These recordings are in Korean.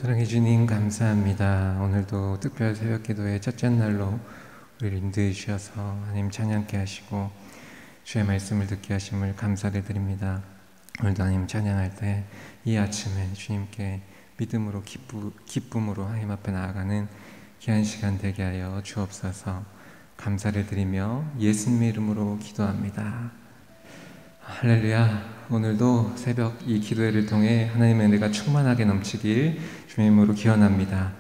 사랑해 주님 감사합니다. 오늘도 특별 새벽 기도의 첫째 날로 우리를 인도해 주셔서 하나님 찬양케 하시고 주의 말씀을 듣게 하심을 감사를 드립니다. 오늘도 하나님 찬양할 때 이 아침에 주님께 믿음으로 기쁨으로 하나님 앞에 나아가는 귀한 시간 되게 하여 주옵소서. 감사를 드리며 예수님의 이름으로 기도합니다. 할렐루야. 오늘도 새벽 이 기도회를 통해 하나님의 은혜가 충만하게 넘치길 주님의 이름으로 기원합니다.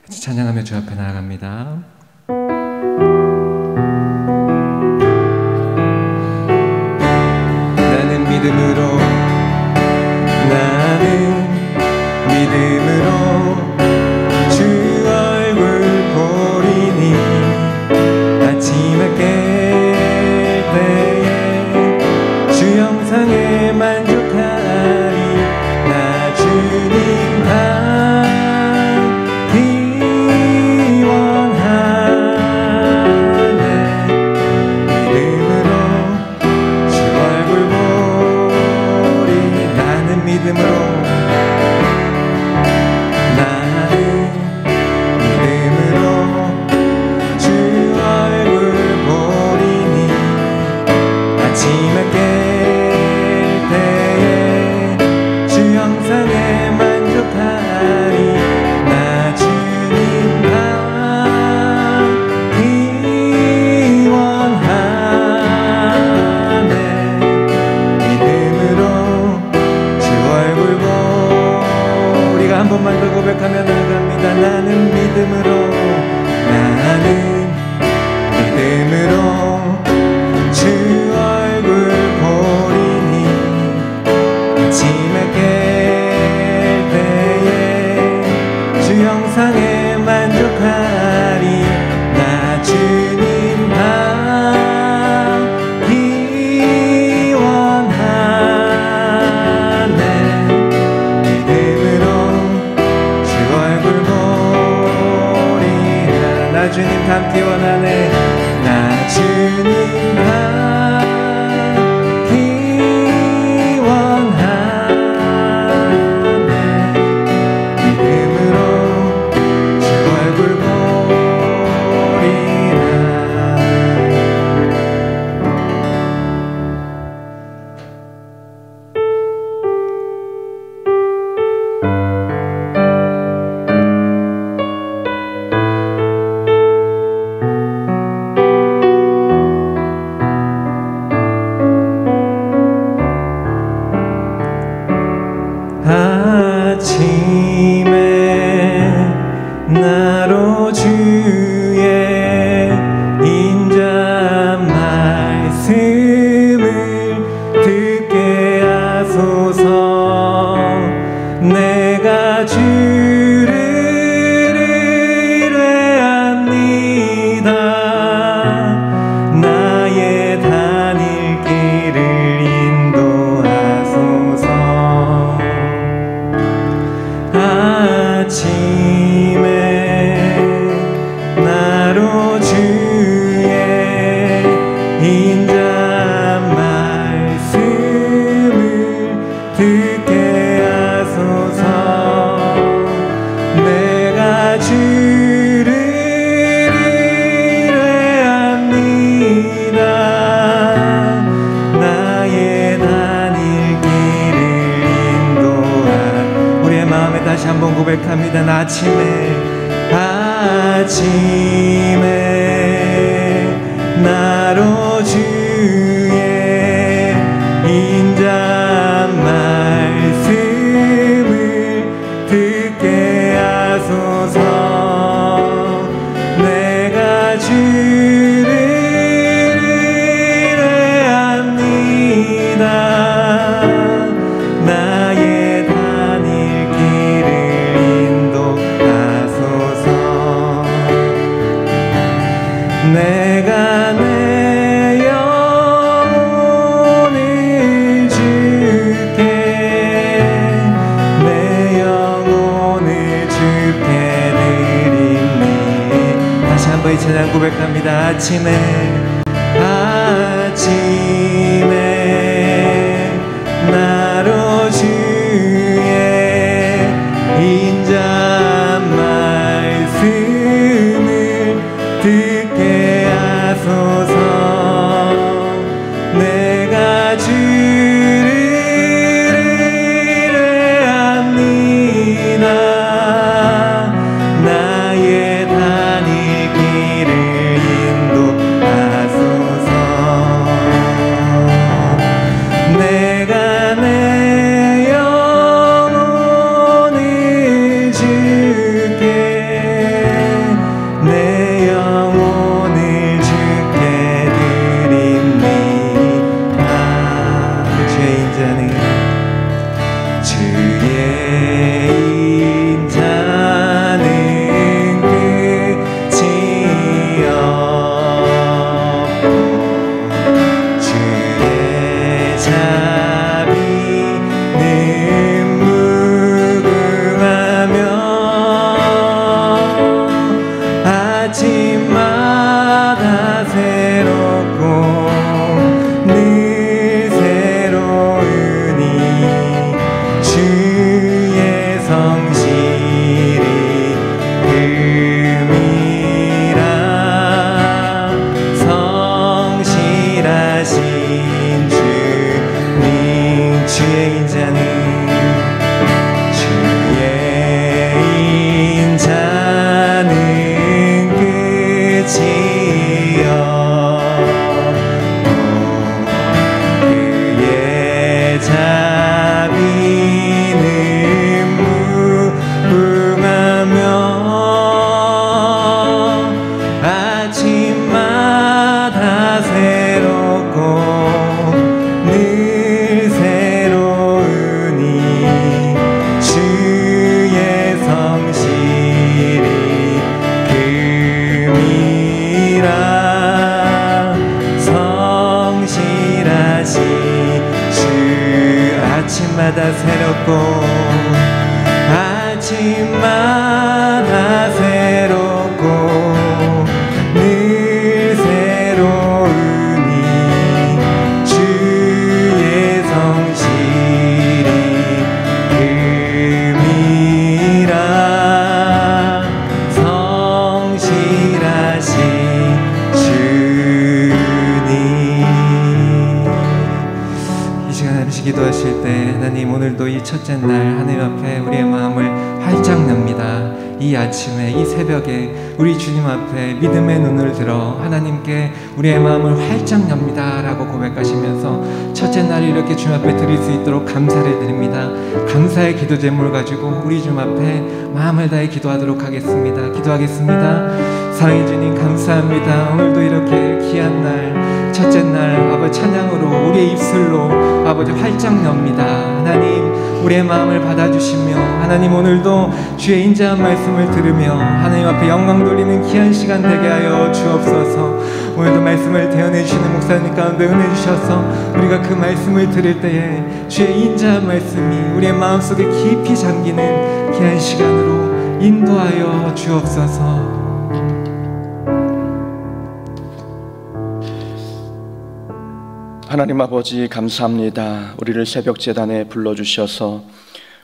같이 찬양하며 주 앞에 나아갑니다. 나는 믿음으로 주 얼굴 보리니 아침에 깰 때에 주 영상에 만족하리. 나 주님 닮기 원하네. 믿음으로 주 얼굴 보리. 나는 믿음으로 고백하며 나갑니다. 나는 믿음으로 주 얼굴 보리니 아침에 깰 때에 주 영상에 만족하리. 나 주님 닮기 원하네. 믿음으로 나 주님 닮기 원하네. 나 주님 닮기 원하네. 믿음으로 주 얼굴 보리라. 아침에 나로 주의 인자한 말씀을 듣게 하소서. 내가 주를 의뢰합니다. 나의 다닐 길을 인도하소서. 아침에 나로 주의 인자한 말씀을 듣게 하소서. 내가 주를 의뢰합니다. 나의 다닐 길을 인도하. 우리의 마음에 다시 한번 고백합니다. 나 아침에 나로 주의 인자한 말씀을 듣게 하소서. 내가 주를 의뢰합니다. 나의 다닐 길을 인도하소서. 내가 내 영혼을 주께 드립니. 다시 한번 이 찬양 고백합니다. 아침에 나로 주의 인자 아침마다 새롭고 아침마다 새롭고 늘 새로우니 주의 성실이 금이라 성실하신 주님. 이 시간 잠시 기도하실 때 하나님, 오늘도 이 첫째 날 하나님 앞에 우리의 마음을 활짝 엽니다. 이 아침에, 이 새벽에 우리 주님 앞에 믿음의 눈을 들어 하나님께 우리의 마음을 활짝 엽니다 라고 고백하시면서 첫째 날 이렇게 주님 앞에 드릴 수 있도록 감사를 드립니다. 감사의 기도 제물 가지고 우리 주님 앞에 마음을 다해 기도하도록 하겠습니다. 기도하겠습니다. 사랑해 주님, 감사합니다. 오늘도 이렇게 귀한 날, 첫째 날 아버지 찬양으로 우리의 입술로 아버지 활짝 엽니다. 하나님, 우리의 마음을 받아주시며 하나님, 오늘도 주의 인자한 말씀을 들으며 하나님 앞에 영광 돌리는 귀한 시간 되게 하여 주옵소서. 오늘도 말씀을 대언해 주시는 목사님 가운데 은혜 주셔서 우리가 그 말씀을 들을 때에 주의 인자한 말씀이 우리의 마음속에 깊이 잠기는 귀한 시간으로 인도하여 주옵소서. 하나님 아버지, 감사합니다. 우리를 새벽 제단에 불러주셔서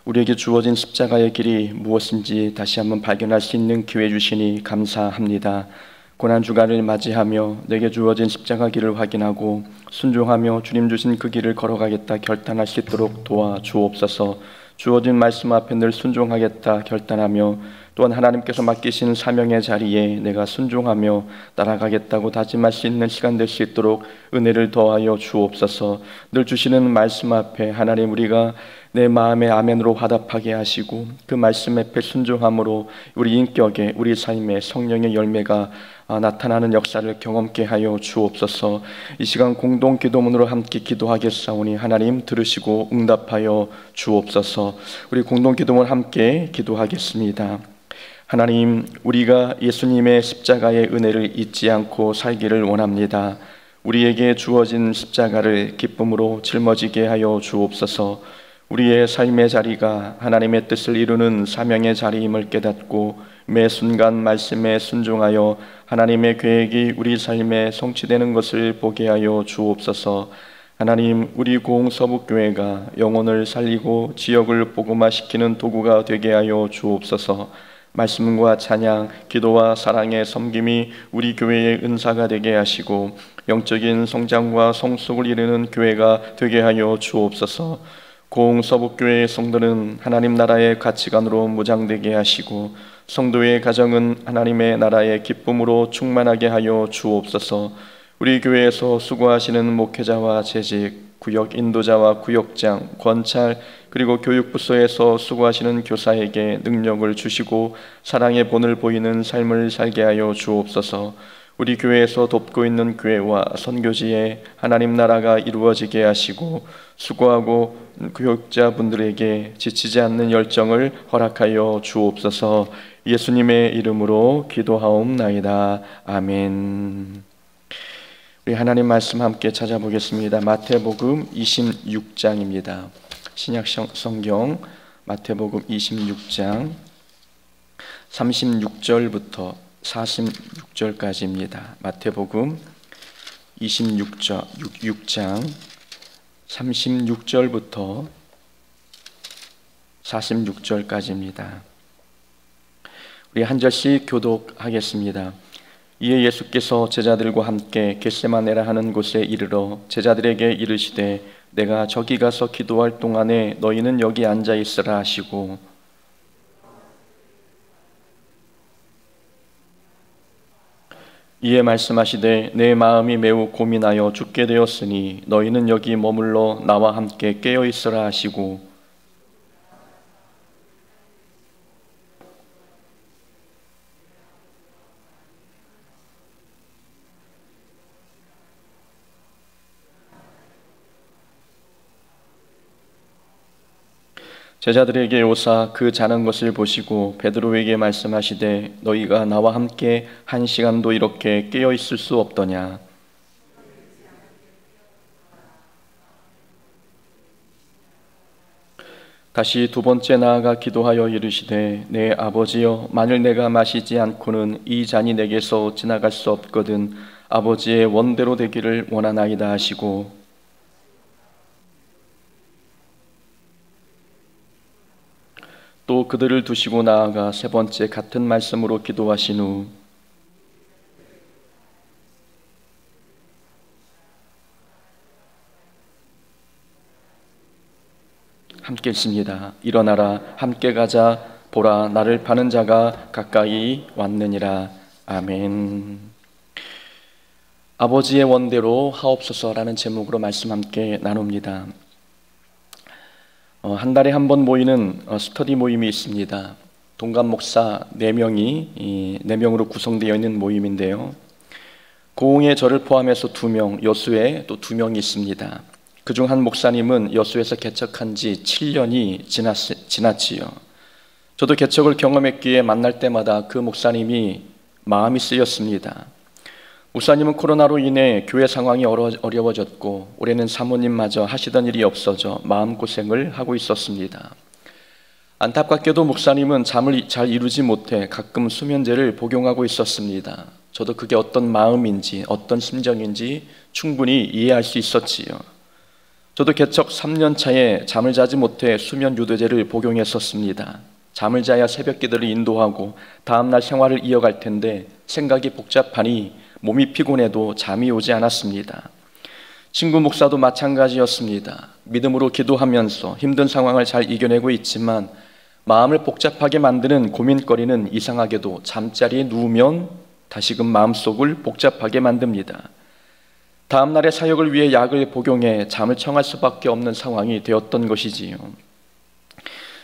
우리에게 주어진 십자가의 길이 무엇인지 다시 한번 발견할 수 있는 기회 주시니 감사합니다. 고난주간을 맞이하며 내게 주어진 십자가 길을 확인하고 순종하며 주님 주신 그 길을 걸어가겠다 결단할 수 있도록 도와주옵소서. 주어진 말씀 앞에 늘 순종하겠다 결단하며 또한 하나님께서 맡기신 사명의 자리에 내가 순종하며 따라가겠다고 다짐할 수 있는 시간 될 수 있도록 은혜를 더하여 주옵소서. 늘 주시는 말씀 앞에 하나님, 우리가 내 마음의 아멘으로 화답하게 하시고 그 말씀 앞에 순종함으로 우리 인격에, 우리 삶에 성령의 열매가 나타나는 역사를 경험케 하여 주옵소서. 이 시간 공동 기도문으로 함께 기도하겠사오니 하나님 들으시고 응답하여 주옵소서. 우리 공동 기도문 함께 기도하겠습니다. 하나님, 우리가 예수님의 십자가의 은혜를 잊지 않고 살기를 원합니다. 우리에게 주어진 십자가를 기쁨으로 짊어지게 하여 주옵소서. 우리의 삶의 자리가 하나님의 뜻을 이루는 사명의 자리임을 깨닫고 매 순간 말씀에 순종하여 하나님의 계획이 우리 삶에 성취되는 것을 보게 하여 주옵소서. 하나님, 우리 고흥서북교회가 영혼을 살리고 지역을 복음화시키는 도구가 되게 하여 주옵소서. 말씀과 찬양, 기도와 사랑의 섬김이 우리 교회의 은사가 되게 하시고 영적인 성장과 성숙을 이루는 교회가 되게 하여 주옵소서. 고흥서북교회의 성도는 하나님 나라의 가치관으로 무장되게 하시고 성도의 가정은 하나님의 나라의 기쁨으로 충만하게 하여 주옵소서. 우리 교회에서 수고하시는 목회자와 재직, 구역 인도자와 구역장, 권찰 그리고 교육부서에서 수고하시는 교사에게 능력을 주시고 사랑의 본을 보이는 삶을 살게 하여 주옵소서. 우리 교회에서 돕고 있는 교회와 선교지에 하나님 나라가 이루어지게 하시고 수고하고 교육자분들에게 지치지 않는 열정을 허락하여 주옵소서. 예수님의 이름으로 기도하옵나이다. 아멘. 우리 하나님 말씀 함께 찾아보겠습니다. 마태복음 26장입니다. 신약 성경 마태복음 26장 36절부터 46절까지입니다. 마태복음 26장 36절부터 46절까지입니다. 우리 한 절씩 교독하겠습니다. 이에 예수께서 제자들과 함께 겟세마네라 하는 곳에 이르러 제자들에게 이르시되 내가 저기 가서 기도할 동안에 너희는 여기 앉아 있으라 하시고 이에 말씀하시되 내 마음이 매우 고민하여 죽게 되었으니 너희는 여기 머물러 나와 함께 깨어 있으라 하시고 제자들에게 오사 그 자는 것을 보시고 베드로에게 말씀하시되 너희가 나와 함께 한 시간도 이렇게 깨어 있을 수 없더냐. 다시 두 번째 나아가 기도하여 이르시되 내 아버지여 만일 내가 마시지 않고는 이 잔이 내게서 지나갈 수 없거든 아버지의 원대로 되기를 원하나이다 하시고 또 그들을 두시고 나아가 세 번째 같은 말씀으로 기도하신 후 함께 읽습니다. 일어나라 함께 가자 보라 나를 파는 자가 가까이 왔느니라. 아멘. 아버지의 원대로 하옵소서라는 제목으로 말씀 함께 나눕니다. 한 달에 한 번 모이는 스터디 모임이 있습니다. 동감 목사 4명으로 구성되어 있는 모임인데요. 고흥의 저를 포함해서 2명, 여수에 또 2명이 있습니다. 그중 한 목사님은 여수에서 개척한 지 7년이 지났지요. 저도 개척을 경험했기에 만날 때마다 그 목사님이 마음이 쓰였습니다. 목사님은 코로나로 인해 교회 상황이 어려워졌고 올해는 사모님마저 하시던 일이 없어져 마음고생을 하고 있었습니다. 안타깝게도 목사님은 잠을 잘 이루지 못해 가끔 수면제를 복용하고 있었습니다. 저도 그게 어떤 마음인지 어떤 심정인지 충분히 이해할 수 있었지요. 저도 개척 3년 차에 잠을 자지 못해 수면 유도제를 복용했었습니다. 잠을 자야 새벽 기도를 인도하고 다음날 생활을 이어갈 텐데 생각이 복잡하니 몸이 피곤해도 잠이 오지 않았습니다. 친구 목사도 마찬가지였습니다. 믿음으로 기도하면서 힘든 상황을 잘 이겨내고 있지만 마음을 복잡하게 만드는 고민거리는 이상하게도 잠자리에 누우면 다시금 마음속을 복잡하게 만듭니다. 다음날의 사역을 위해 약을 복용해 잠을 청할 수밖에 없는 상황이 되었던 것이지요.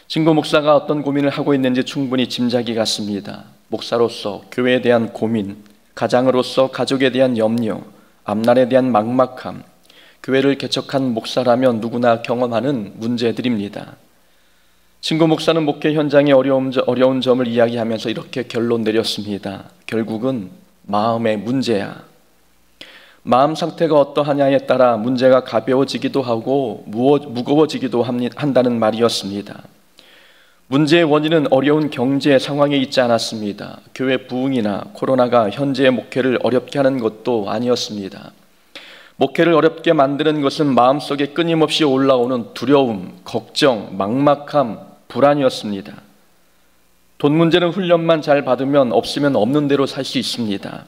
친구 목사가 어떤 고민을 하고 있는지 충분히 짐작이 갔습니다. 목사로서 교회에 대한 고민, 가장으로서 가족에 대한 염려, 앞날에 대한 막막함, 교회를 개척한 목사라면 누구나 경험하는 문제들입니다. 친구 목사는 목회 현장의 어려운 점을 이야기하면서 이렇게 결론 내렸습니다. 결국은 마음의 문제야. 마음 상태가 어떠하냐에 따라 문제가 가벼워지기도 하고 무거워지기도 한다는 말이었습니다. 문제의 원인은 어려운 경제 상황에 있지 않았습니다. 교회 부흥이나 코로나가 현재의 목회를 어렵게 하는 것도 아니었습니다. 목회를 어렵게 만드는 것은 마음속에 끊임없이 올라오는 두려움, 걱정, 막막함, 불안이었습니다. 돈 문제는 훈련만 잘 받으면 없으면 없는 대로 살 수 있습니다.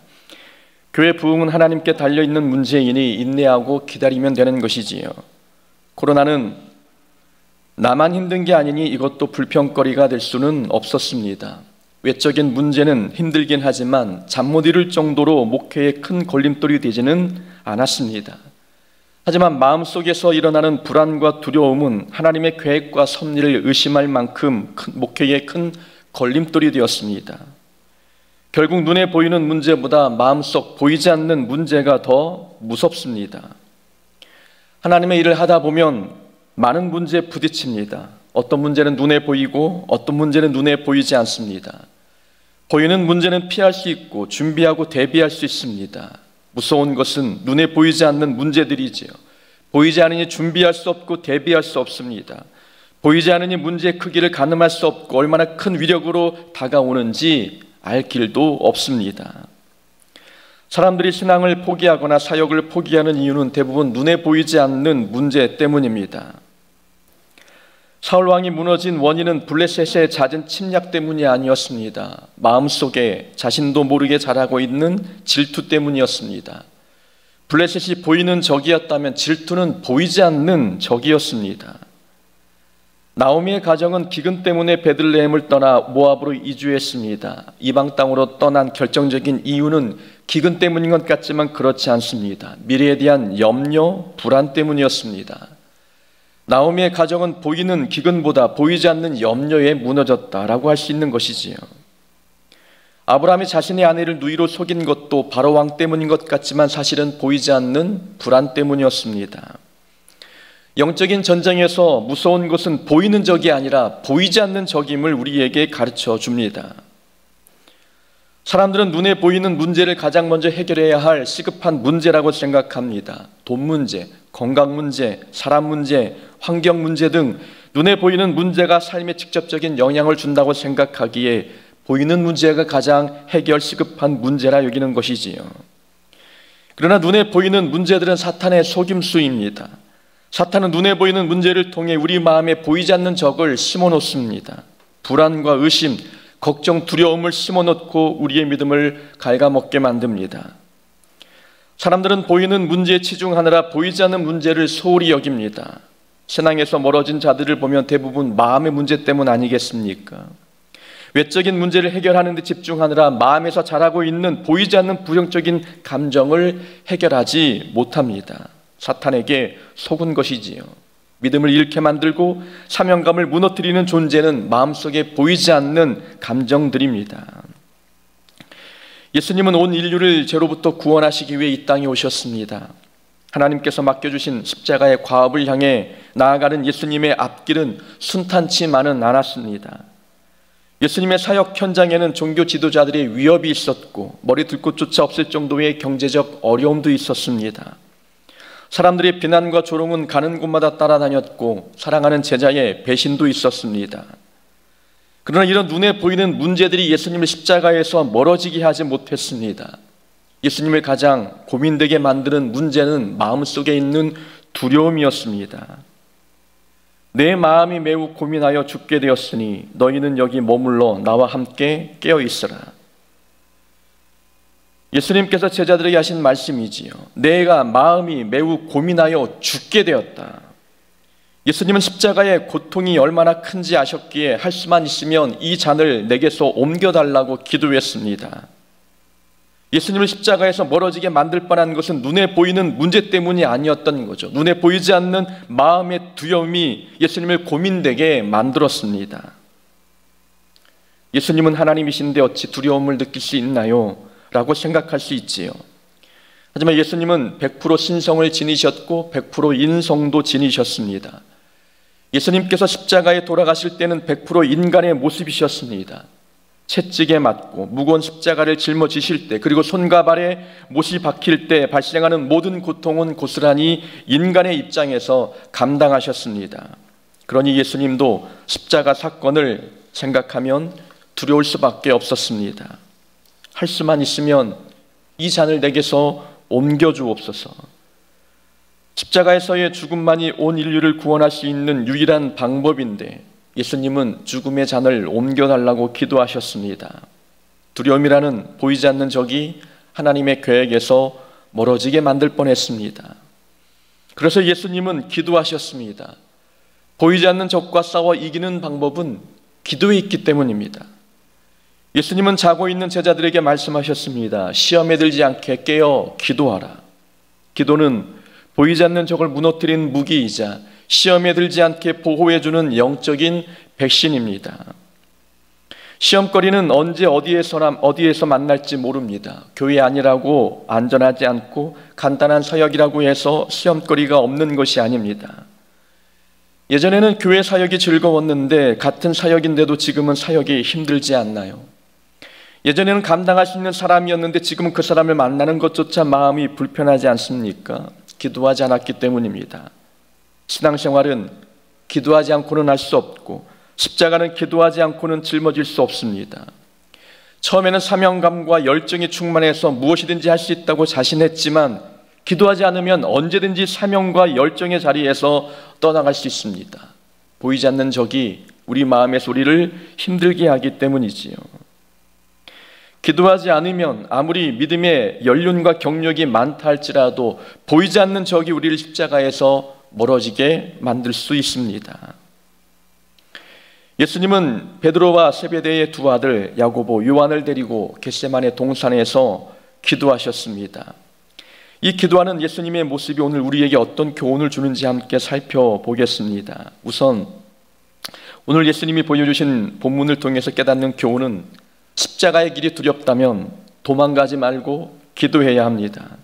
교회 부흥은 하나님께 달려있는 문제이니 인내하고 기다리면 되는 것이지요. 코로나는 나만 힘든 게 아니니 이것도 불평거리가 될 수는 없었습니다. 외적인 문제는 힘들긴 하지만 잠 못 이룰 정도로 목회에 큰 걸림돌이 되지는 않았습니다. 하지만 마음속에서 일어나는 불안과 두려움은 하나님의 계획과 섭리를 의심할 만큼 목회에 큰 걸림돌이 되었습니다. 결국 눈에 보이는 문제보다 마음속 보이지 않는 문제가 더 무섭습니다. 하나님의 일을 하다 보면 많은 문제에 부딪힙니다. 어떤 문제는 눈에 보이고 어떤 문제는 눈에 보이지 않습니다. 보이는 문제는 피할 수 있고 준비하고 대비할 수 있습니다. 무서운 것은 눈에 보이지 않는 문제들이지요. 보이지 않으니 준비할 수 없고 대비할 수 없습니다. 보이지 않으니 문제의 크기를 가늠할 수 없고 얼마나 큰 위력으로 다가오는지 알 길도 없습니다. 사람들이 신앙을 포기하거나 사역을 포기하는 이유는 대부분 눈에 보이지 않는 문제 때문입니다. 사울 왕이 무너진 원인은 블레셋의 잦은 침략 때문이 아니었습니다. 마음속에 자신도 모르게 자라고 있는 질투 때문이었습니다. 블레셋이 보이는 적이었다면 질투는 보이지 않는 적이었습니다. 나오미의 가정은 기근 때문에 베들레헴을 떠나 모압으로 이주했습니다. 이방 땅으로 떠난 결정적인 이유는 기근 때문인 것 같지만 그렇지 않습니다. 미래에 대한 염려, 불안 때문이었습니다. 나오미의 가정은 보이는 기근보다 보이지 않는 염려에 무너졌다라고 할 수 있는 것이지요. 아브라함이 자신의 아내를 누이로 속인 것도 바로 왕 때문인 것 같지만 사실은 보이지 않는 불안 때문이었습니다. 영적인 전쟁에서 무서운 것은 보이는 적이 아니라 보이지 않는 적임을 우리에게 가르쳐 줍니다. 사람들은 눈에 보이는 문제를 가장 먼저 해결해야 할 시급한 문제라고 생각합니다. 돈 문제, 건강 문제, 사람 문제, 환경 문제 등 눈에 보이는 문제가 삶에 직접적인 영향을 준다고 생각하기에 보이는 문제가 가장 해결 시급한 문제라 여기는 것이지요. 그러나 눈에 보이는 문제들은 사탄의 속임수입니다. 사탄은 눈에 보이는 문제를 통해 우리 마음에 보이지 않는 적을 심어놓습니다. 불안과 의심, 걱정, 두려움을 심어놓고 우리의 믿음을 갉아먹게 만듭니다. 사람들은 보이는 문제에 치중하느라 보이지 않는 문제를 소홀히 여깁니다. 신앙에서 멀어진 자들을 보면 대부분 마음의 문제 때문 아니겠습니까? 외적인 문제를 해결하는 데 집중하느라 마음에서 자라고 있는 보이지 않는 부정적인 감정을 해결하지 못합니다. 사탄에게 속은 것이지요. 믿음을 잃게 만들고 사명감을 무너뜨리는 존재는 마음속에 보이지 않는 감정들입니다. 예수님은 온 인류를 죄로부터 구원하시기 위해 이 땅에 오셨습니다. 하나님께서 맡겨주신 십자가의 과업을 향해 나아가는 예수님의 앞길은 순탄치만은 않았습니다. 예수님의 사역 현장에는 종교 지도자들의 위협이 있었고 머리 둘 곳조차 없을 정도의 경제적 어려움도 있었습니다. 사람들의 비난과 조롱은 가는 곳마다 따라다녔고 사랑하는 제자의 배신도 있었습니다. 그러나 이런 눈에 보이는 문제들이 예수님을 십자가에서 멀어지게 하지 못했습니다. 예수님을 가장 고민되게 만드는 문제는 마음속에 있는 두려움이었습니다. 내 마음이 매우 고민하여 죽게 되었으니 너희는 여기 머물러 나와 함께 깨어 있으라. 예수님께서 제자들에게 하신 말씀이지요. 내가 마음이 매우 고민하여 죽게 되었다. 예수님은 십자가의 고통이 얼마나 큰지 아셨기에 할 수만 있으면 이 잔을 내게서 옮겨달라고 기도했습니다. 예수님을 십자가에서 멀어지게 만들 뻔한 것은 눈에 보이는 문제 때문이 아니었던 거죠. 눈에 보이지 않는 마음의 두려움이 예수님을 고민되게 만들었습니다. 예수님은 하나님이신데 어찌 두려움을 느낄 수 있나요? 라고 생각할 수 있지요. 하지만 예수님은 100% 신성을 지니셨고 100% 인성도 지니셨습니다. 예수님께서 십자가에 돌아가실 때는 100% 인간의 모습이셨습니다. 채찍에 맞고 무거운 십자가를 짊어지실 때, 그리고 손과 발에 못이 박힐 때 발생하는 모든 고통은 고스란히 인간의 입장에서 감당하셨습니다. 그러니 예수님도 십자가 사건을 생각하면 두려울 수밖에 없었습니다. 할 수만 있으면 이 잔을 내게서 옮겨주옵소서. 십자가에서의 죽음만이 온 인류를 구원할 수 있는 유일한 방법인데 예수님은 죽음의 잔을 옮겨달라고 기도하셨습니다. 두려움이라는 보이지 않는 적이 하나님의 계획에서 멀어지게 만들 뻔했습니다. 그래서 예수님은 기도하셨습니다. 보이지 않는 적과 싸워 이기는 방법은 기도에 있기 때문입니다. 예수님은 자고 있는 제자들에게 말씀하셨습니다. 시험에 들지 않게 깨어 기도하라. 기도는 보이지 않는 적을 무너뜨린 무기이자 시험에 들지 않게 보호해주는 영적인 백신입니다. 시험거리는 언제 어디에서 만날지 모릅니다. 교회 아니라고 안전하지 않고 간단한 사역이라고 해서 시험거리가 없는 것이 아닙니다. 예전에는 교회 사역이 즐거웠는데 같은 사역인데도 지금은 사역이 힘들지 않나요? 예전에는 감당할 수 있는 사람이었는데 지금은 그 사람을 만나는 것조차 마음이 불편하지 않습니까? 기도하지 않았기 때문입니다. 신앙생활은 기도하지 않고는 할 수 없고 십자가는 기도하지 않고는 짊어질 수 없습니다. 처음에는 사명감과 열정이 충만해서 무엇이든지 할 수 있다고 자신했지만 기도하지 않으면 언제든지 사명과 열정의 자리에서 떠나갈 수 있습니다. 보이지 않는 적이 우리 마음의 소리를 힘들게 하기 때문이지요. 기도하지 않으면 아무리 믿음의 연륜과 경력이 많다 할지라도 보이지 않는 적이 우리를 십자가에서 멀어지게 만들 수 있습니다. 예수님은 베드로와 세베대의 두 아들 야고보, 요한을 데리고 겟세마네 동산에서 기도하셨습니다. 이 기도하는 예수님의 모습이 오늘 우리에게 어떤 교훈을 주는지 함께 살펴보겠습니다. 우선 오늘 예수님이 보여주신 본문을 통해서 깨닫는 교훈은 십자가의 길이 두렵다면 도망가지 말고 기도해야 합니다.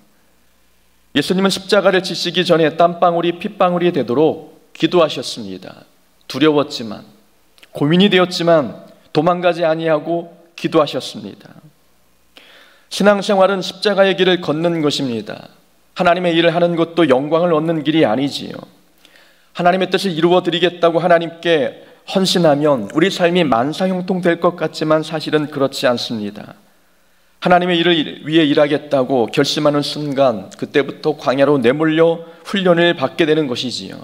예수님은 십자가를 지시기 전에 땀방울이 핏방울이 되도록 기도하셨습니다. 두려웠지만 고민이 되었지만 도망가지 아니하고 기도하셨습니다. 신앙생활은 십자가의 길을 걷는 것입니다. 하나님의 일을 하는 것도 영광을 얻는 길이 아니지요. 하나님의 뜻을 이루어 드리겠다고 하나님께 헌신하면 우리 삶이 만사형통될 것 같지만 사실은 그렇지 않습니다. 하나님의 일을 위해 일하겠다고 결심하는 순간 그때부터 광야로 내몰려 훈련을 받게 되는 것이지요.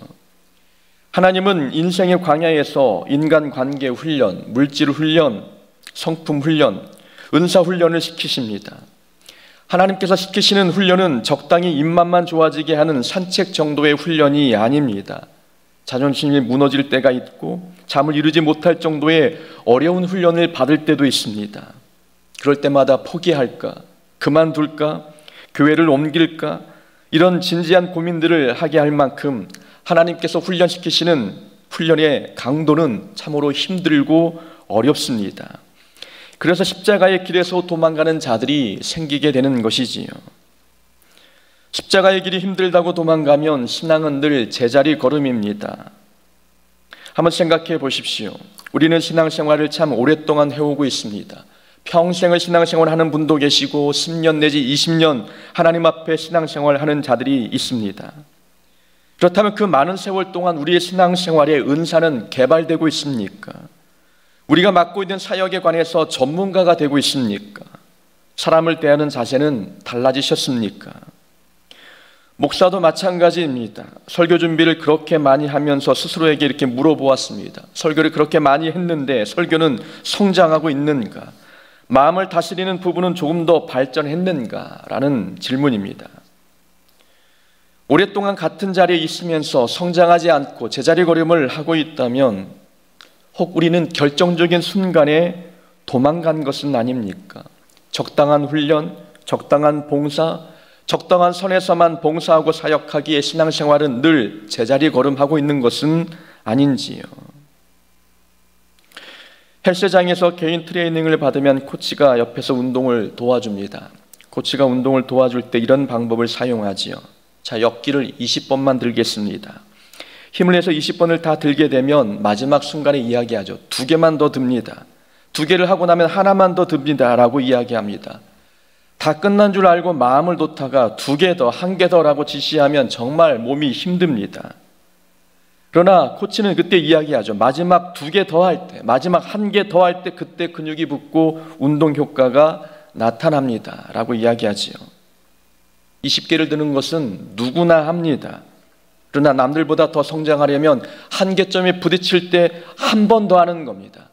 하나님은 인생의 광야에서 인간관계 훈련, 물질 훈련, 성품 훈련, 은사 훈련을 시키십니다. 하나님께서 시키시는 훈련은 적당히 입맛만 좋아지게 하는 산책 정도의 훈련이 아닙니다. 자존심이 무너질 때가 있고 잠을 이루지 못할 정도의 어려운 훈련을 받을 때도 있습니다. 그럴 때마다 포기할까? 그만둘까? 교회를 옮길까? 이런 진지한 고민들을 하게 할 만큼 하나님께서 훈련시키시는 훈련의 강도는 참으로 힘들고 어렵습니다. 그래서 십자가의 길에서 도망가는 자들이 생기게 되는 것이지요. 십자가의 길이 힘들다고 도망가면 신앙은 늘 제자리 걸음입니다. 한번 생각해 보십시오. 우리는 신앙생활을 참 오랫동안 해오고 있습니다. 평생을 신앙생활 하는 분도 계시고 10년 내지 20년 하나님 앞에 신앙생활 하는 자들이 있습니다. 그렇다면 그 많은 세월 동안 우리의 신앙생활의 은사는 개발되고 있습니까? 우리가 맡고 있는 사역에 관해서 전문가가 되고 있습니까? 사람을 대하는 자세는 달라지셨습니까? 목사도 마찬가지입니다. 설교 준비를 그렇게 많이 하면서 스스로에게 이렇게 물어보았습니다. 설교를 그렇게 많이 했는데 설교는 성장하고 있는가? 마음을 다스리는 부분은 조금 더 발전했는가? 라는 질문입니다. 오랫동안 같은 자리에 있으면서 성장하지 않고 제자리 걸음을 하고 있다면 혹 우리는 결정적인 순간에 도망간 것은 아닙니까? 적당한 훈련, 적당한 봉사, 적당한 선에서만 봉사하고 사역하기에 신앙생활은 늘 제자리 걸음하고 있는 것은 아닌지요. 헬스장에서 개인 트레이닝을 받으면 코치가 옆에서 운동을 도와줍니다. 코치가 운동을 도와줄 때 이런 방법을 사용하지요. 자, 역기를 20번만 들겠습니다. 힘을 내서 20번을 다 들게 되면 마지막 순간에 이야기하죠. 2개만 더 듭니다. 2개를 하고 나면 하나만 더 듭니다 라고 이야기합니다. 다 끝난 줄 알고 마음을 놓다가 2개 더, 1개 더라고 지시하면 정말 몸이 힘듭니다. 그러나 코치는 그때 이야기하죠. 마지막 2개 더 할 때, 마지막 1개 더 할 때 그때 근육이 붙고 운동 효과가 나타납니다 라고 이야기하지요. 20개를 드는 것은 누구나 합니다. 그러나 남들보다 더 성장하려면 한계점에 부딪힐 때 한 번 더 하는 겁니다.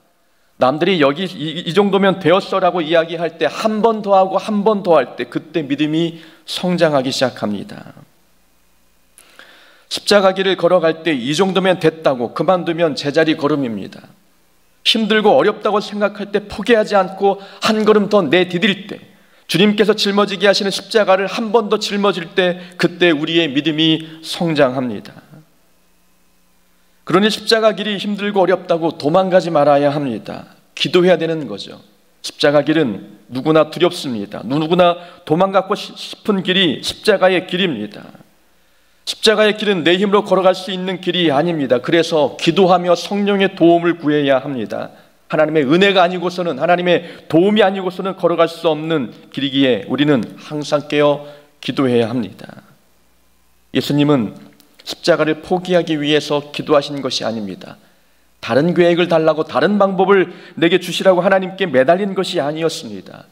남들이 여기 이 정도면 되었어라고 이야기할 때 한 번 더 하고 한 번 더 할 때 그때 믿음이 성장하기 시작합니다. 십자가 길을 걸어갈 때 이 정도면 됐다고 그만두면 제자리 걸음입니다. 힘들고 어렵다고 생각할 때 포기하지 않고 한 걸음 더 내디딜 때, 주님께서 짊어지게 하시는 십자가를 한 번 더 짊어질 때 그때 우리의 믿음이 성장합니다. 그러니 십자가 길이 힘들고 어렵다고 도망가지 말아야 합니다. 기도해야 되는 거죠. 십자가 길은 누구나 두렵습니다. 누구나 도망가고 싶은 길이 십자가의 길입니다. 십자가의 길은 내 힘으로 걸어갈 수 있는 길이 아닙니다. 그래서 기도하며 성령의 도움을 구해야 합니다. 하나님의 은혜가 아니고서는, 하나님의 도움이 아니고서는 걸어갈 수 없는 길이기에 우리는 항상 깨어 기도해야 합니다. 예수님은 십자가를 포기하기 위해서 기도하신 것이 아닙니다. 다른 계획을 달라고, 다른 방법을 내게 주시라고 하나님께 매달린 것이 아니었습니다.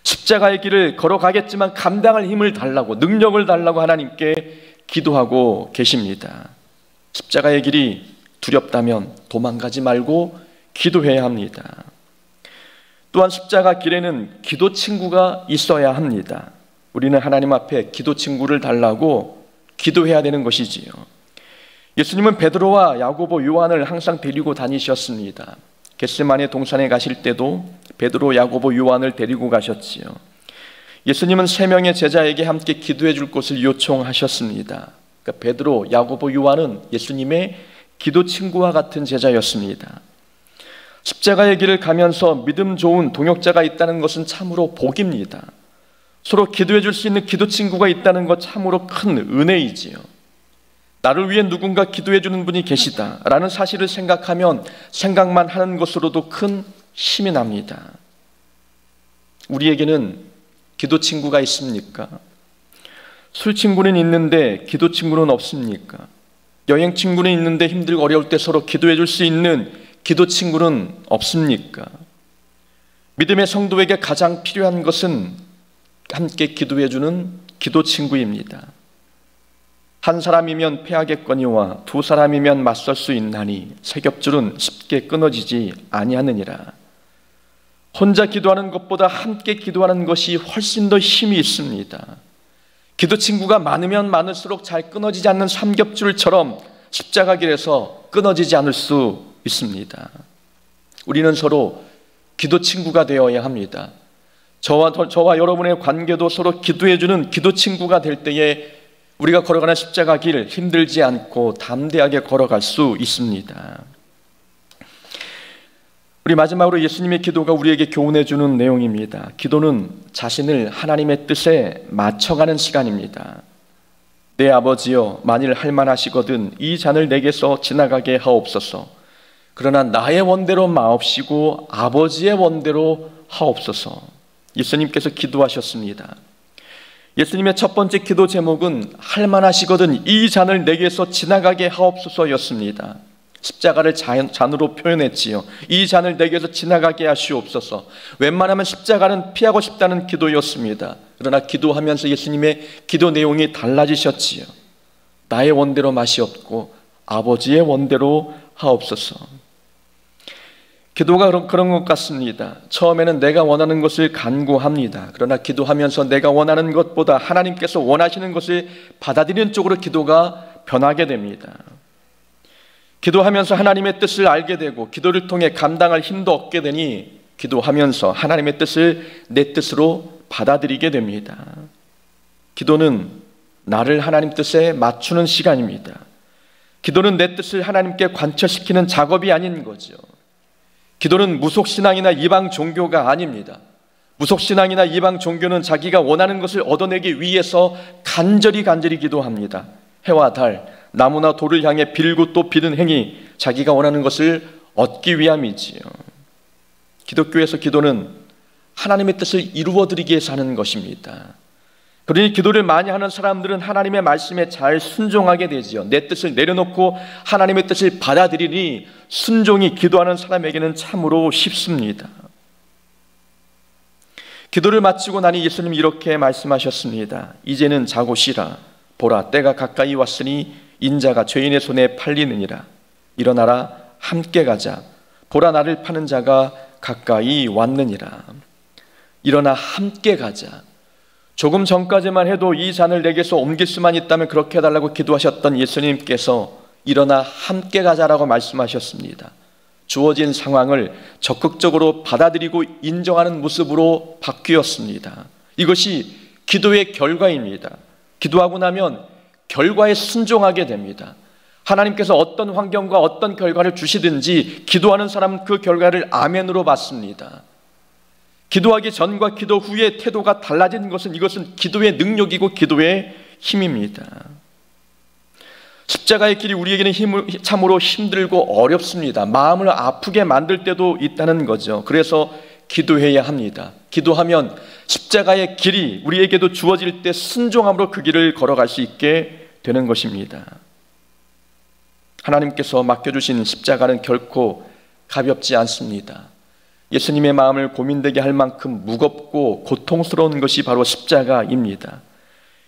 십자가의 길을 걸어가겠지만 감당할 힘을 달라고, 능력을 달라고 하나님께 기도하고 계십니다. 십자가의 길이 두렵다면 도망가지 말고 기도해야 합니다. 또한 십자가 길에는 기도 친구가 있어야 합니다. 우리는 하나님 앞에 기도 친구를 달라고 기도해야 되는 것이지요. 예수님은 베드로와 야고보, 요한을 항상 데리고 다니셨습니다. 겟세마네 동산에 가실 때도 베드로, 야고보, 요한을 데리고 가셨지요. 예수님은 3명의 제자에게 함께 기도해 줄 것을 요청하셨습니다. 그러니까 베드로, 야고보, 요한은 예수님의 기도 친구와 같은 제자였습니다. 십자가의 길을 가면서 믿음 좋은 동역자가 있다는 것은 참으로 복입니다. 서로 기도해 줄 수 있는 기도 친구가 있다는 것 참으로 큰 은혜이지요. 나를 위해 누군가 기도해 주는 분이 계시다라는 사실을 생각하면 생각만 하는 것으로도 큰 힘이 납니다. 우리에게는 기도 친구가 있습니까? 술 친구는 있는데 기도 친구는 없습니까? 여행 친구는 있는데 힘들고 어려울 때 서로 기도해 줄 수 있는 기도 친구는 없습니까? 믿음의 성도에게 가장 필요한 것은 함께 기도해 주는 기도 친구입니다. 한 사람이면 패하겠거니와 두 사람이면 맞설 수 있나니 세 겹줄은 쉽게 끊어지지 아니하느니라. 혼자 기도하는 것보다 함께 기도하는 것이 훨씬 더 힘이 있습니다. 기도 친구가 많으면 많을수록 잘 끊어지지 않는 삼겹줄처럼 십자가 길에서 끊어지지 않을 수 있습니다. 우리는 서로 기도 친구가 되어야 합니다. 저와 여러분의 관계도 서로 기도해주는 기도 친구가 될 때에 우리가 걸어가는 십자가 길 힘들지 않고 담대하게 걸어갈 수 있습니다. 우리 마지막으로 예수님의 기도가 우리에게 교훈해 주는 내용입니다. 기도는 자신을 하나님의 뜻에 맞춰가는 시간입니다. 내 아버지여, 만일 할만하시거든 이 잔을 내게서 지나가게 하옵소서. 그러나 나의 원대로 마옵시고 아버지의 원대로 하옵소서. 예수님께서 기도하셨습니다. 예수님의 첫 번째 기도 제목은 할만하시거든 이 잔을 내게서 지나가게 하옵소서였습니다. 십자가를 잔으로 표현했지요. 이 잔을 내게서 지나가게 하시옵소서. 웬만하면 십자가는 피하고 싶다는 기도였습니다. 그러나 기도하면서 예수님의 기도 내용이 달라지셨지요. 나의 원대로 마시옵고 아버지의 원대로 하옵소서. 기도가 그런 것 같습니다. 처음에는 내가 원하는 것을 간구합니다. 그러나 기도하면서 내가 원하는 것보다 하나님께서 원하시는 것을 받아들이는 쪽으로 기도가 변하게 됩니다. 기도하면서 하나님의 뜻을 알게 되고 기도를 통해 감당할 힘도 얻게 되니 기도하면서 하나님의 뜻을 내 뜻으로 받아들이게 됩니다. 기도는 나를 하나님 뜻에 맞추는 시간입니다. 기도는 내 뜻을 하나님께 관철시키는 작업이 아닌 거죠. 기도는 무속신앙이나 이방 종교가 아닙니다. 무속신앙이나 이방 종교는 자기가 원하는 것을 얻어내기 위해서 간절히 기도합니다. 해와 달, 나무나 돌을 향해 빌고 또 비는 행위, 자기가 원하는 것을 얻기 위함이지요. 기독교에서 기도는 하나님의 뜻을 이루어드리기 위해서 하는 것입니다. 그러니 기도를 많이 하는 사람들은 하나님의 말씀에 잘 순종하게 되지요. 내 뜻을 내려놓고 하나님의 뜻을 받아들이니 순종이 기도하는 사람에게는 참으로 쉽습니다. 기도를 마치고 나니 예수님이 이렇게 말씀하셨습니다. 이제는 자고 쉬라. 보라, 때가 가까이 왔으니 인자가 죄인의 손에 팔리느니라. 일어나라, 함께 가자. 보라, 나를 파는 자가 가까이 왔느니라. 일어나 함께 가자. 조금 전까지만 해도 이 잔을 내게서 옮길 수만 있다면 그렇게 해달라고 기도하셨던 예수님께서 일어나 함께 가자라고 말씀하셨습니다. 주어진 상황을 적극적으로 받아들이고 인정하는 모습으로 바뀌었습니다. 이것이 기도의 결과입니다. 기도하고 나면 결과에 순종하게 됩니다. 하나님께서 어떤 환경과 어떤 결과를 주시든지 기도하는 사람은 그 결과를 아멘으로 받습니다. 기도하기 전과 기도 후의 태도가 달라지는 것은 이것은 기도의 능력이고 기도의 힘입니다. 십자가의 길이 우리에게는 참으로 힘들고 어렵습니다. 마음을 아프게 만들 때도 있다는 거죠. 그래서 기도해야 합니다. 기도하면 십자가의 길이 우리에게도 주어질 때 순종함으로 그 길을 걸어갈 수 있게 되는 것입니다. 하나님께서 맡겨주신 십자가는 결코 가볍지 않습니다. 예수님의 마음을 고민되게 할 만큼 무겁고 고통스러운 것이 바로 십자가입니다.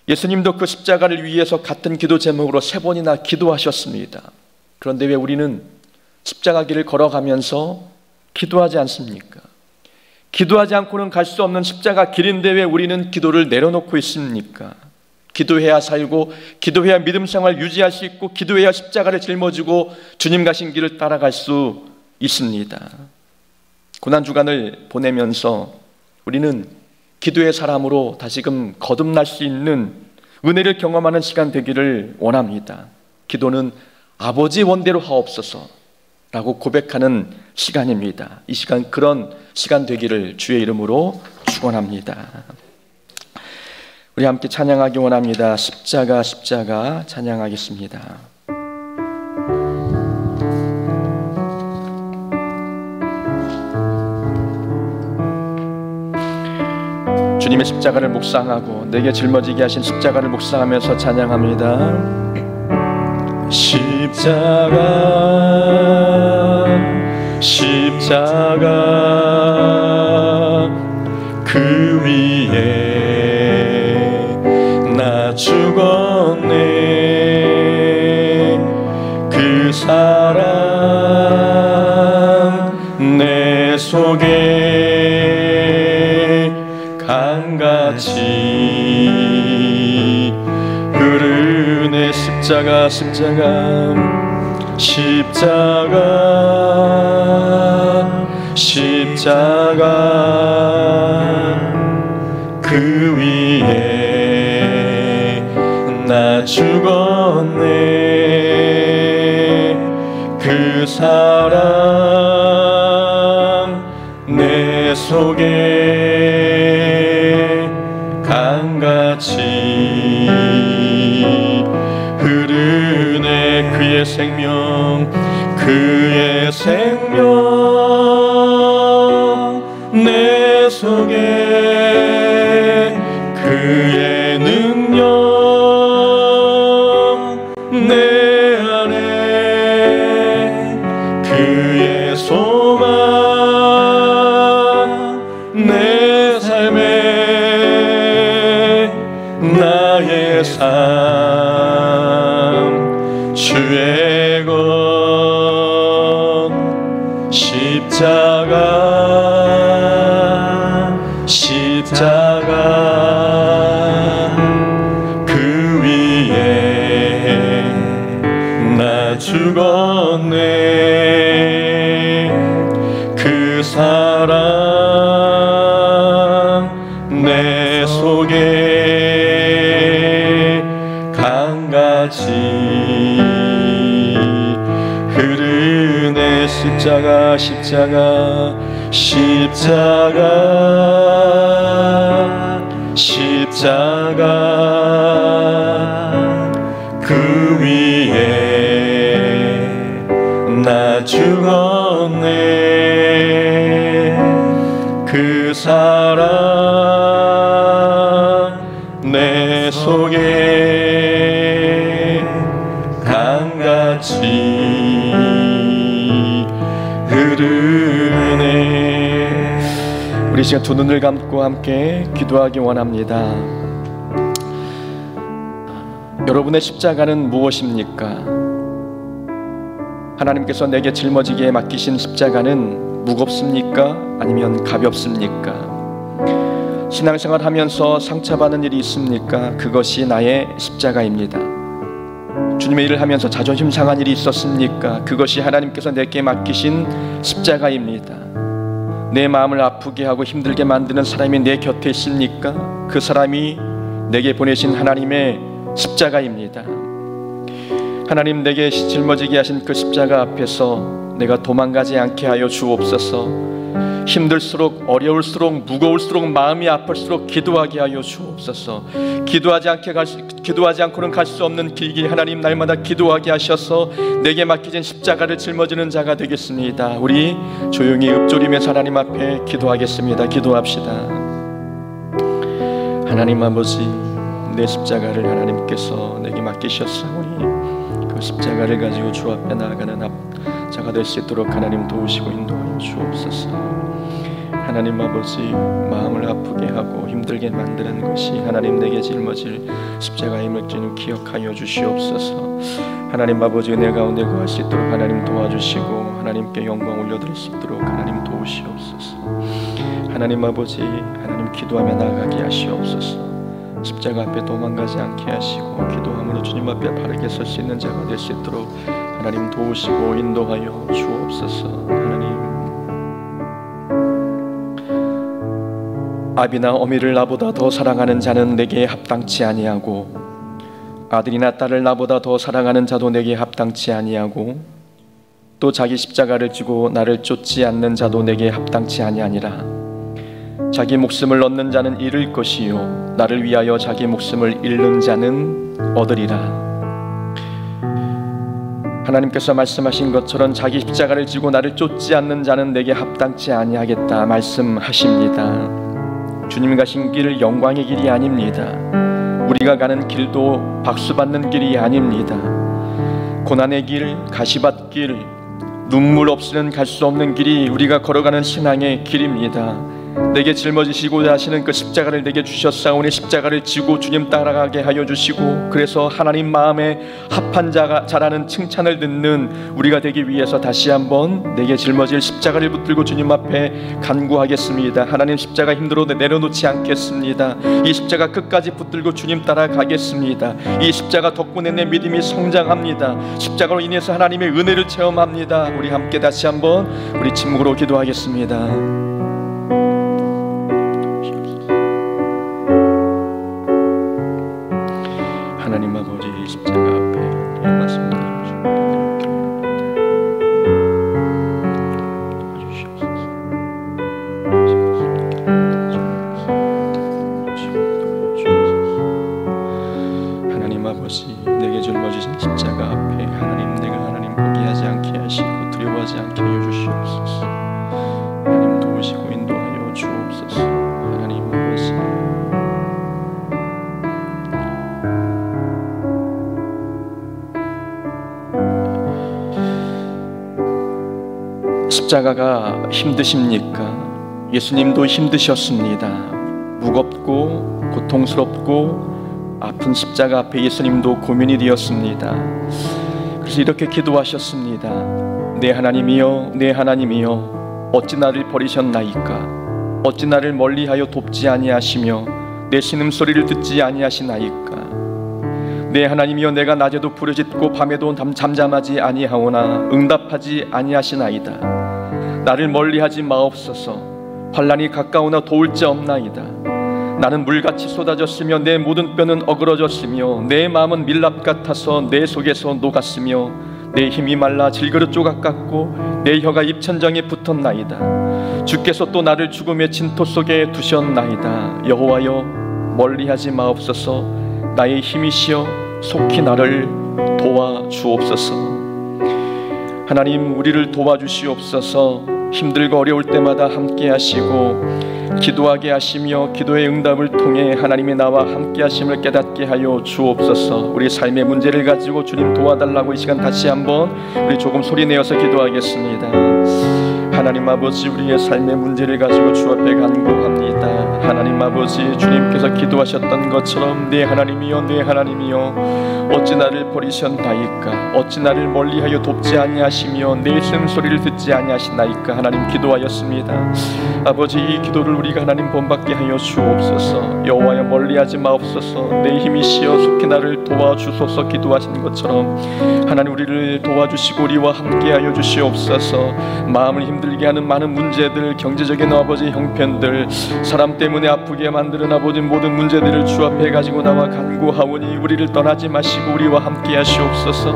예수님도 그 십자가를 위해서 같은 기도 제목으로 3번이나 기도하셨습니다. 그런데 왜 우리는 십자가 길을 걸어가면서 기도하지 않습니까? 기도하지 않고는 갈 수 없는 십자가 길인데 왜 우리는 기도를 내려놓고 있습니까? 기도해야 살고, 기도해야 믿음 생활 유지할 수 있고, 기도해야 십자가를 짊어지고 주님 가신 길을 따라갈 수 있습니다. 고난주간을 보내면서 우리는 기도의 사람으로 다시금 거듭날 수 있는 은혜를 경험하는 시간 되기를 원합니다. 기도는 아버지 원대로 하옵소서 라고 고백하는 시간입니다. 이 시간 그런 시간 되기를 주의 이름으로 축원합니다. 우리 함께 찬양하기 원합니다. 십자가 십자가 찬양하겠습니다. 주님의 십자가를 묵상하고 내게 짊어지게 하신 십자가를 묵상하면서 찬양합니다. 십자가 십자가 그 위에 나 죽었네. 그 사랑 내 속에 강같이 흐르네. 십자가 십자가 십자가 십자가 그 위에 나 죽었네. 그 사랑 내 속에 강같이 흐르네. 그의 생명 그의 생명 내 속에 그의 능력 내 안에 그의 소망 내 삶에 나의 삶 주의 것 십자가 십자가 그 위에 나 죽었네. 그 사랑 내 속에 강같이 흐르네. 십자가 십자가 십자가 십자가 그 위에 나 죽었네. 그 사랑 내 속에 강같이 흐르네. 우리 시간 두 눈을 감고 함께 기도하기 원합니다. 여러분의 십자가는 무엇입니까? 하나님께서 내게 짊어지게 맡기신 십자가는 무겁습니까? 아니면 가볍습니까? 신앙생활 하면서 상처받는 일이 있습니까? 그것이 나의 십자가입니다. 주님의 일을 하면서 자존심 상한 일이 있었습니까? 그것이 하나님께서 내게 맡기신 십자가입니다. 내 마음을 아프게 하고 힘들게 만드는 사람이 내 곁에 있습니까? 그 사람이 내게 보내신 하나님의 십자가입니다. 하나님, 내게 짊어지게 하신 그 십자가 앞에서 내가 도망가지 않게 하여 주옵소서. 힘들수록, 어려울수록, 무거울수록, 마음이 아플수록 기도하게 하여 주옵소서. 기도하지 않고는 갈 수 없는 길, 하나님 날마다 기도하게 하셔서 내게 맡겨진 십자가를 짊어지는 자가 되겠습니다. 우리 조용히 읊조리면서 하나님 앞에 기도하겠습니다. 기도합시다. 하나님 아버지, 내 십자가를 하나님께서 내게 맡기셨사오니 그 십자가를 가지고 주 앞에 나아가는 자가 될 수 있도록 하나님 도우시고 인도하여 주옵소서. 하나님 아버지, 마음을 아프게 하고 힘들게 만드는 것이 하나님 내게 짊어질 십자가임을 주님 기억하여 주시옵소서. 하나님 아버지, 은혜 가운데 거할 수 있도록 하나님 도와주시고 하나님께 영광 올려드릴 수 있도록 하나님 도우시옵소서. 하나님 아버지, 하나님 기도하며 나아가게 하시옵소서. 십자가 앞에 도망가지 않게 하시고 기도함으로 주님 앞에 바르게 설 수 있는 자가 될 수 있도록 하나님 도우시고 인도하여 주옵소서. 하나님, 아비나 어미를 나보다 더 사랑하는 자는 내게 합당치 아니하고 아들이나 딸을 나보다 더 사랑하는 자도 내게 합당치 아니하고 또 자기 십자가를 지고 나를 쫓지 않는 자도 내게 합당치 아니하니라. 자기 목숨을 얻는 자는 잃을 것이요 나를 위하여 자기 목숨을 잃는 자는 얻으리라. 하나님께서 말씀하신 것처럼 자기 십자가를 지고 나를 쫓지 않는 자는 내게 합당치 아니하겠다 말씀하십니다. 주님 가신 길 영광의 길이 아닙니다. 우리가 가는 길도 박수받는 길이 아닙니다. 고난의 길, 가시밭길, 눈물 없이는 갈 수 없는 길이 우리가 걸어가는 신앙의 길입니다. 내게 짊어지시고자 하시는 그 십자가를 내게 주셨사오니 십자가를 지고 주님 따라가게 하여 주시고, 그래서 하나님 마음에 합한 자라는 칭찬을 듣는 우리가 되기 위해서 다시 한번 내게 짊어질 십자가를 붙들고 주님 앞에 간구하겠습니다. 하나님, 십자가 힘들어도 내려놓지 않겠습니다. 이 십자가 끝까지 붙들고 주님 따라가겠습니다. 이 십자가 덕분에 내 믿음이 성장합니다. 십자가로 인해서 하나님의 은혜를 체험합니다. 우리 함께 다시 한번 우리 침묵으로 기도하겠습니다. 하나님 아버지, 십자가 앞에 말씀 하나님 아버지, 내게 짊어지신 십자가 앞에 하나님, 내가 하나님 포기하지 않게 하시고 두려워하지 않게 하여 주시옵소서. 하나님 도우시고 인도하여 주옵소서. 하나님 아버지, 십자가가 힘드십니까? 예수님도 힘드셨습니다. 무겁고 고통스럽고 아픈 십자가 앞에 예수님도 고민이 되었습니다. 그래서 이렇게 기도하셨습니다. 내 하나님이여, 내 하나님이여, 어찌 나를 버리셨나이까? 어찌 나를 멀리하여 돕지 아니하시며 내 신음소리를 듣지 아니하시나이까? 내 하나님이여, 내가 낮에도 부르짖고 밤에도 잠잠하지 아니하오나 응답하지 아니하시나이다. 나를 멀리하지 마옵소서. 환난이 가까우나 도울 자 없나이다. 나는 물같이 쏟아졌으며 내 모든 뼈는 어그러졌으며 내 마음은 밀랍 같아서 내 속에서 녹았으며 내 힘이 말라 질그릇 조각 같고 내 혀가 입천장에 붙었나이다. 주께서 또 나를 죽음의 진토 속에 두셨나이다. 여호와여, 멀리하지 마옵소서. 나의 힘이시여 속히 나를 도와주옵소서. 하나님, 우리를 도와주시옵소서. 힘들고 어려울 때마다 함께 하시고 기도하게 하시며 기도의 응답을 통해 하나님의 나와 함께 하심을 깨닫게 하여 주옵소서. 우리 삶의 문제를 가지고 주님 도와달라고 이 시간 다시 한번 우리 조금 소리내어서 기도하겠습니다. 하나님 아버지, 우리의 삶의 문제를 가지고 주 앞에 간구합니다. 기도합니다. 하나님 아버지, 주님께서 기도하셨던 것처럼 내 하나님이여, 내 하나님이여, 어찌 나를 버리셨나이까? 어찌 나를 멀리하여 돕지 아니하시며 내 숨소리를 듣지 아니하시나이까? 하나님 기도하였습니다. 아버지, 이 기도를 우리가 하나님 본받게 하여 주옵소서. 여호와여, 멀리하지 마옵소서. 내 힘이 시여 속히 나를 도와주소서. 기도하신 것처럼 하나님 우리를 도와주시고 우리와 함께하여 주시옵소서. 마음을 힘들게 하는 많은 문제들, 경제적인 아버지 형편들, 사람 때문에 아프게 만드는 아버지 모든 문제들을 주 앞에 가지고 나와 간구하오니 우리를 떠나지 마시고 우리와 함께 하시옵소서.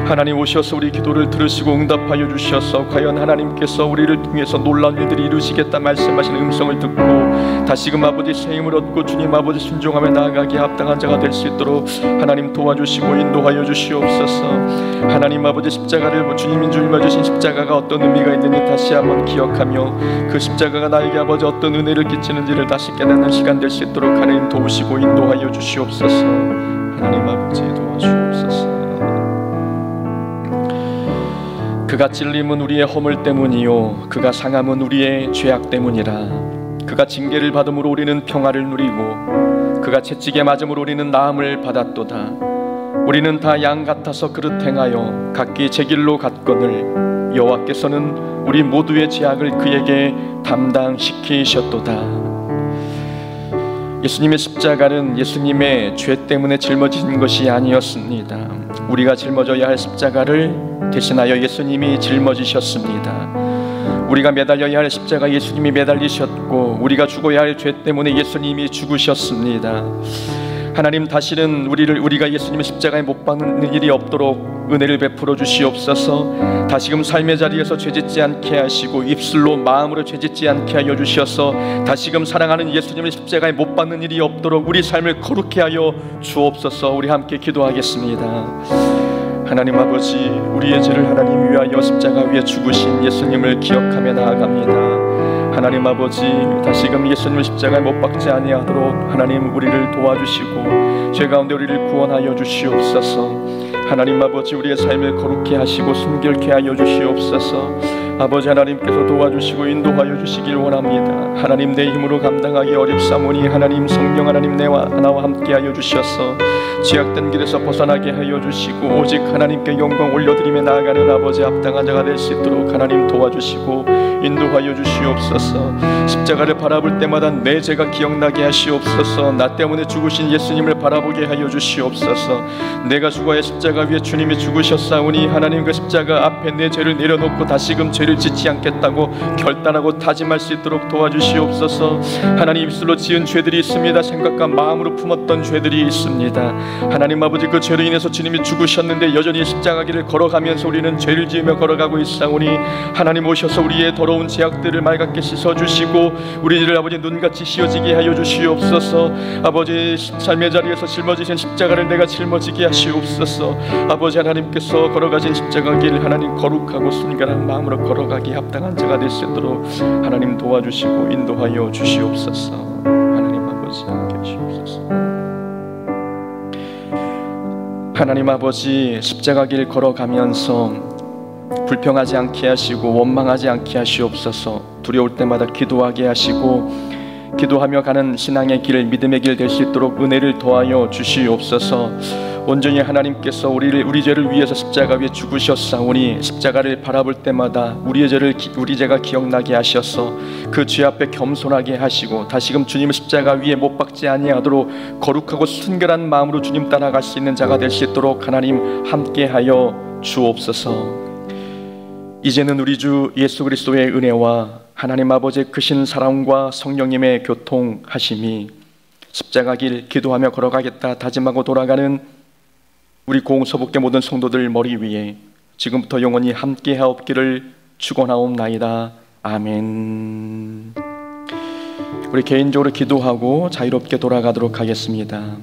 하나님 오셔서 우리 기도를 들으시고 응답하여 주셔서 과연 하나님께서 우리를 통해서 놀라운 일들이 이루시겠다 말씀하신 음성을 듣고 다시금 아버지 새 힘을 얻고 주님 아버지 순종하며 나아가기에 합당한 자가 될 수 있도록 하나님 도와주시고 인도하여 주시옵소서. 하나님 아버지, 십자가를 주님인 줄 믿으신 십자가가 어떤 의미가 있는지 다시 한번 기억하며 그 십자가가 나에게 아버지 어떤 은혜를 끼치는지를 다시 깨닫는 시간 될 수 있도록 하나님 도우시고 인도하여 주시옵소서. 하나님 아버지 도와주옵소서. 그가 찔림은 우리의 허물 때문이요 그가 상함은 우리의 죄악 때문이라. 그가 징계를 받음으로 우리는 평화를 누리고 그가 채찍에 맞음으로 우리는 나음을 받았도다. 우리는 다 양 같아서 그릇 행하여 각기 제 길로 갔거늘 여호와께서는 우리 모두의 죄악을 그에게 담당시키셨도다. 예수님의 십자가는 예수님의 죄 때문에 짊어진 것이 아니었습니다. 우리가 짊어져야 할 십자가를 대신하여 예수님이 짊어지셨습니다. 우리가 매달려야 할 십자가 예수님이 매달리셨고 우리가 죽어야 할 죄 때문에 예수님이 죽으셨습니다. 하나님, 다시는 우리가 예수님의 십자가에 못 박는 일이 없도록 은혜를 베풀어 주시옵소서. 다시금 삶의 자리에서 죄짓지 않게 하시고 입술로 마음으로 죄짓지 않게 하여 주셔서 다시금 사랑하는 예수님의 십자가에 못 박는 일이 없도록 우리 삶을 거룩해 하여 주옵소서. 우리 함께 기도하겠습니다. 하나님 아버지, 우리의 죄를 하나님 위하여 십자가 위에 죽으신 예수님을 기억하며 나아갑니다. 하나님 아버지, 다시금 예수님을 십자가에 못 박지 아니하도록 하나님 우리를 도와주시고 죄 가운데 우리를 구원하여 주시옵소서. 하나님 아버지, 우리의 삶을 거룩해 하시고 순결케 하여 주시옵소서. 아버지 하나님께서 도와주시고 인도하여 주시길 원합니다. 하나님, 내 힘으로 감당하기 어렵사오니 하나님 성령 하나님 나와 함께하여 주셔서 죄악된 길에서 벗어나게 하여 주시고 오직 하나님께 영광 올려드리며 나아가는 아버지 합당한 자가 될 수 있도록 하나님 도와주시고 인도하여 주시옵소서. 십자가를 바라볼 때마다 내 죄가 기억나게 하시옵소서. 나 때문에 죽으신 예수님을 바라보게 하여 주시옵소서. 내가 죽어야 십자가 위에 주님이 죽으셨사오니 하나님 그 십자가 앞에 내 죄를 내려놓고 다시금 죄를 짓지 않겠다고 결단하고 다짐할 수 있도록 도와주시옵소서. 하나님, 입술로 지은 죄들이 있습니다. 생각과 마음으로 품었던 죄들이 있습니다. 하나님 아버지, 그 죄로 인해서 주님이 죽으셨는데 여전히 십자가 길을 걸어가면서 우리는 죄를 지으며 걸어가고 있사오니 하나님 오셔서 우리의 더러운 죄악들을 맑게 씻어주시고 우리를 아버지 눈같이 씌어지게 하여 주시옵소서. 아버지, 삶의 자리에서 짊어지신 십자가를 내가 짊어지게 하시옵소서. 아버지 하나님께서 걸어가신 십자가 길 하나님 거룩하고 순결한 마음으로 걸어가기 합당한 자가 될 수 있도록 하나님 도와주시고 인도하여 주시옵소서. 하나님 아버지 함께 하시옵소서. 하나님 아버지, 십자가 길 걸어가면서 불평하지 않게 하시고 원망하지 않게 하시옵소서. 두려울 때마다 기도하게 하시고 기도하며 가는 신앙의 길, 믿음의 길 될 수 있도록 은혜를 더하여 주시옵소서. 온전히 하나님께서 우리 죄를 위해서 십자가 위에 죽으셨사오니 십자가를 바라볼 때마다 우리 죄가 기억나게 하셔서 그 죄 앞에 겸손하게 하시고 다시금 주님의 십자가 위에 못 박지 아니하도록 거룩하고 순결한 마음으로 주님 따라갈 수 있는 자가 될 수 있도록 하나님 함께하여 주옵소서. 이제는 우리 주 예수 그리스도의 은혜와 하나님 아버지의 크신 사랑과 성령님의 교통하심이 십자가 길 기도하며 걸어가겠다 다짐하고 돌아가는 우리 고흥서북계 모든 성도들 머리 위에 지금부터 영원히 함께하옵기를 축원하옵나이다. 아멘. 우리 개인적으로 기도하고 자유롭게 돌아가도록 하겠습니다.